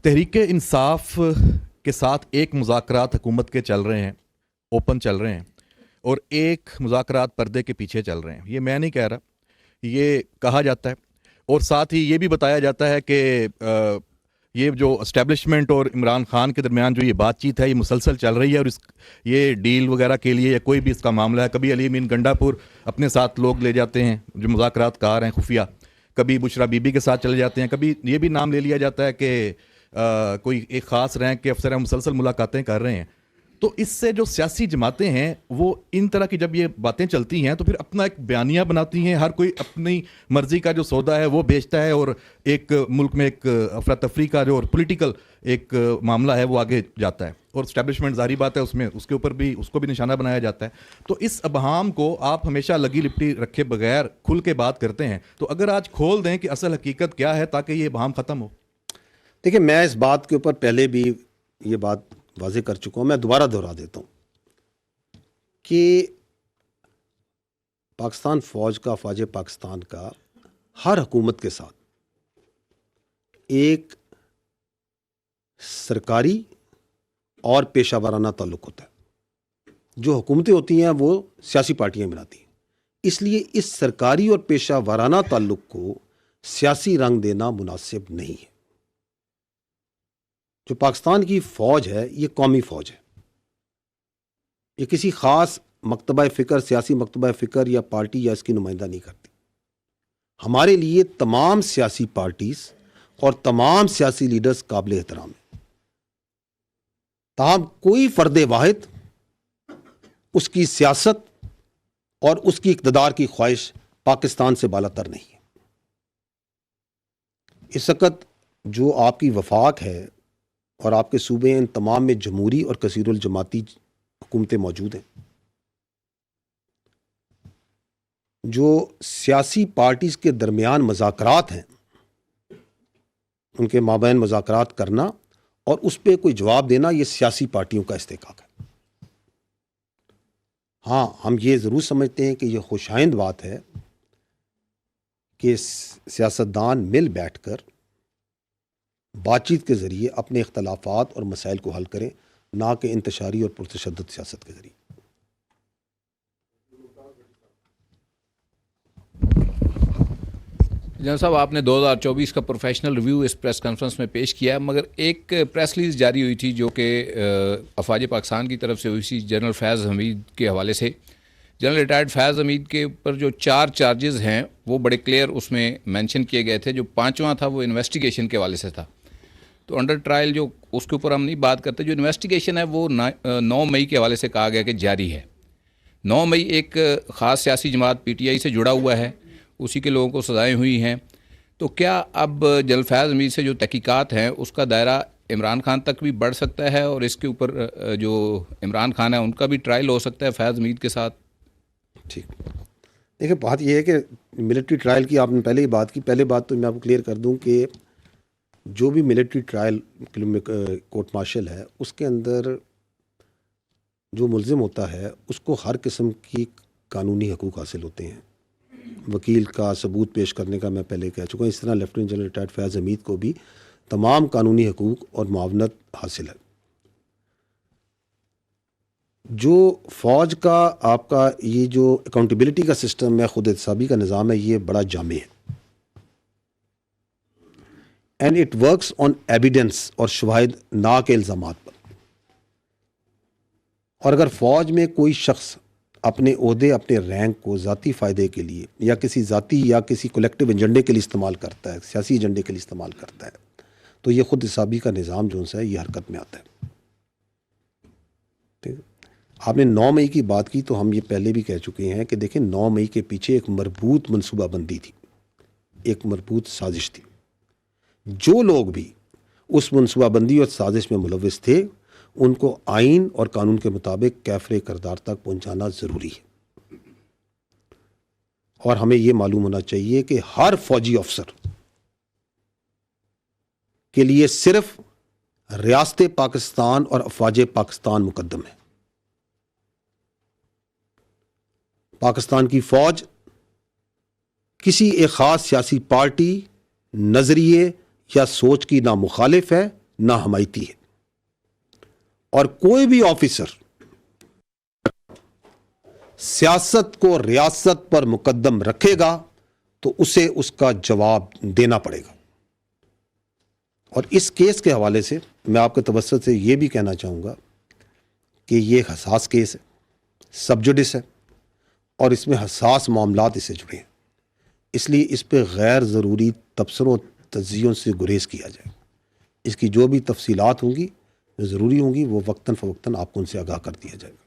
تحریک انصاف کے ساتھ ایک مذاکرات حکومت کے چل رہے ہیں، اوپن چل رہے ہیں، اور ایک مذاکرات پردے کے پیچھے چل رہے ہیں. یہ میں نہیں کہہ رہا، یہ کہا جاتا ہے. اور ساتھ ہی یہ بھی بتایا جاتا ہے کہ یہ جو اسٹیبلشمنٹ اور عمران خان کے درمیان جو یہ بات چیت ہے یہ مسلسل چل رہی ہے، اور یہ ڈیل وغیرہ کے لیے یا کوئی بھی اس کا معاملہ ہے. کبھی علی امین گنڈا پور اپنے ساتھ لوگ لے جاتے ہیں جو مذاکرات کار ہیں خفیہ، کبھی بشرا بی بی کے ساتھ چلے جاتے ہیں، کبھی یہ بھی نام لے لیا جاتا ہے کہ کوئی ایک خاص رینک کے افسر ہیں مسلسل ملاقاتیں کر رہے ہیں. تو اس سے جو سیاسی جماعتیں ہیں وہ ان طرح کی جب یہ باتیں چلتی ہیں تو پھر اپنا ایک بیانیہ بناتی ہیں، ہر کوئی اپنی مرضی کا جو سودا ہے وہ بیچتا ہے، اور ایک ملک میں ایک افراتفری کا جو پولیٹیکل ایک معاملہ ہے وہ آگے جاتا ہے. اور اسٹیبلشمنٹ ظاہری بات ہے اس میں اس کے اوپر بھی اس کو بھی نشانہ بنایا جاتا ہے. تو اس ابہام کو آپ ہمیشہ لگی لپٹی رکھے بغیر کھل کے بات کرتے ہیں، تو اگر آج کھول دیں کہ اصل حقیقت کیا ہے تاکہ یہ ابہام ختم ہو. دیکھیں، میں اس بات کے اوپر پہلے بھی یہ بات واضح کر چکا ہوں، میں دوبارہ دہرا دیتا ہوں کہ پاکستان فوج کا، افواج پاکستان کا ہر حکومت کے ساتھ ایک سرکاری اور پیشہ ورانہ تعلق ہوتا ہے. جو حکومتیں ہوتی ہیں وہ سیاسی پارٹیاں بناتی ہیں، اس لیے اس سرکاری اور پیشہ ورانہ تعلق کو سیاسی رنگ دینا مناسب نہیں ہے. جو پاکستان کی فوج ہے یہ قومی فوج ہے، یہ کسی خاص مکتبہ فکر، سیاسی مکتبہ فکر یا پارٹی یا اس کی نمائندہ نہیں کرتی. ہمارے لیے تمام سیاسی پارٹیز اور تمام سیاسی لیڈرز قابل احترام ہیں، تاہم کوئی فرد واحد اس کی سیاست اور اس کی اقتدار کی خواہش پاکستان سے بالا تر نہیں ہے. اس وقت جو آپ کی وفاق ہے اور آپ کے صوبے، ان تمام میں جمہوری اور کثیر الجماعتی حکومتیں موجود ہیں. جو سیاسی پارٹیز کے درمیان مذاکرات ہیں ان کے مابین مذاکرات کرنا اور اس پہ کوئی جواب دینا یہ سیاسی پارٹیوں کا استحقاق ہے. ہاں، ہم یہ ضرور سمجھتے ہیں کہ یہ خوشائند بات ہے کہ سیاستدان مل بیٹھ کر بات چیت کے ذریعے اپنے اختلافات اور مسائل کو حل کریں، نہ کہ انتشاری اور پرتشدد سیاست کے ذریعے. جناب صاحب، آپ نے 2024 کا پروفیشنل ریویو اس پریس کانفرنس میں پیش کیا، مگر ایک پریس ریلیز جاری ہوئی تھی جو کہ افواج پاکستان کی طرف سے ہوئی تھی جنرل فیض حمید کے حوالے سے. جنرل ریٹائرڈ فیض حمید کے اوپر جو 4 چارجز ہیں وہ بڑے کلیئر اس میں مینشن کیے گئے تھے. جو 5واں تھا وہ انویسٹیگیشن کے حوالے سے تھا. تو انڈر ٹرائل جو اس کے اوپر ہم نہیں بات کرتے، جو انویسٹیگیشن ہے وہ 9 مئی کے حوالے سے کہا گیا کہ جاری ہے. 9 مئی ایک خاص سیاسی جماعت پی ٹی آئی سے جڑا ہوا ہے، اسی کے لوگوں کو سزائیں ہوئی ہیں. تو کیا اب جنرل فیض حمید سے جو تحقیقات ہیں اس کا دائرہ عمران خان تک بھی بڑھ سکتا ہے، اور اس کے اوپر جو عمران خان ہے ان کا بھی ٹرائل ہو سکتا ہے فیض حمید کے ساتھ؟ ٹھیک، دیکھیں، بات یہ ہے کہ ملٹری ٹرائل کی آپ نے پہلے ہی بات کی. پہلے بات تو میں آپ کو کلیئر کر دوں کہ جو بھی ملٹری ٹرائل کورٹ مارشل ہے اس کے اندر جو ملزم ہوتا ہے اس کو ہر قسم کی قانونی حقوق حاصل ہوتے ہیں. وکیل کا ثبوت پیش کرنے کا میں پہلے کہہ چکا ہوں. اس طرح لیفٹیننٹ جنرل ریٹائرڈ فیض حمید کو بھی تمام قانونی حقوق اور معاونت حاصل ہے. جو فوج کا آپ کا یہ جو اکاؤنٹیبلٹی کا سسٹم ہے، خود احتسابی کا نظام ہے، یہ بڑا جامع ہے. And it works on evidence اور شواہد، نہ کہ الزامات پر. اور اگر فوج میں کوئی شخص اپنے عہدے، اپنے رینک کو ذاتی فائدے کے لیے یا کسی ذاتی یا کسی کولیکٹیو ایجنڈے کے لیے استعمال کرتا ہے، سیاسی ایجنڈے کے لیے استعمال کرتا ہے، تو یہ خود احتسابی کا نظام جو ہے یہ حرکت میں آتا ہے. ٹھیک ہے. آپ نے 9 مئی کی بات کی تو ہم یہ پہلے بھی کہہ چکے ہیں کہ دیکھیں 9 مئی کے پیچھے ایک مربوط منصوبہ بندی تھی، ایک مربوط سازش تھی. جو لوگ بھی اس منصوبہ بندی اور سازش میں ملوث تھے ان کو آئین اور قانون کے مطابق کیفر کردار تک پہنچانا ضروری ہے. اور ہمیں یہ معلوم ہونا چاہیے کہ ہر فوجی افسر کے لیے صرف ریاست پاکستان اور افواج پاکستان مقدم ہے. پاکستان کی فوج کسی ایک خاص سیاسی پارٹی، نظریے یا سوچ کی نہ مخالف ہے ناحمایتی ہے، اور کوئی بھی آفیسر سیاست کو ریاست پر مقدم رکھے گا تو اسے اس کا جواب دینا پڑے گا۔ اور اس کیس کے حوالے سے میں آپ کے توسط سے یہ بھی کہنا چاہوں گا کہ یہ ایک حساس کیس ہے، سب جوڈس ہے، اور اس میں حساس معاملات اس سے جڑے ہیں، اس لیے اس پہ غیر ضروری تبصروں تجزیوں سے گریز کیا جائے۔ اس کی جو بھی تفصیلات ہوں گی، ضروری ہوں گی، وہ وقتاً فوقتاً آپ کو ان سے آگاہ کر دیا جائے گا۔